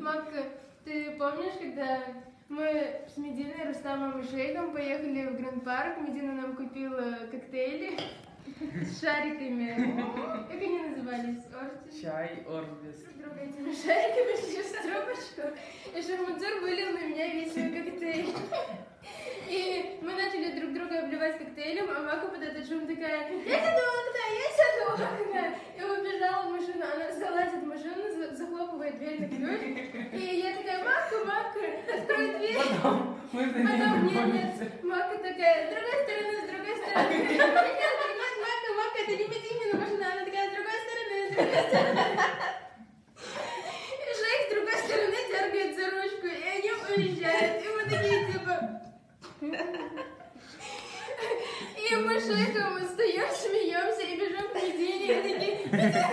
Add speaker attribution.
Speaker 1: Мак, ты помнишь, когда мы с Мединой, Рустамом и Шейхом поехали в Гранд-парк, Медина нам купила коктейли с шариками. Как они назывались? Орти?
Speaker 2: Чай, Орбис.
Speaker 1: Друг этими шариками через трубочку. И Шахматзур вылил на меня весь свой коктейль. И мы начали друг друга обливать коктейлем, а Мака под этот шум такая: я сяду в окна, я сяду в окна. И убежала в машину, она залазит в машину, захлопывает дверь на ключ. И я такая: Мака, открой дверь. Потом нет, Мака такая: с другой стороны. Нет, Мака, это не Мединина машина, она такая: с другой стороны. И Шейх с другой стороны дергает за ручку, и они уезжают. И мы такие типа... И мы с Шейхом стоим, смеемся и бежим к Медине. И такие: Медина,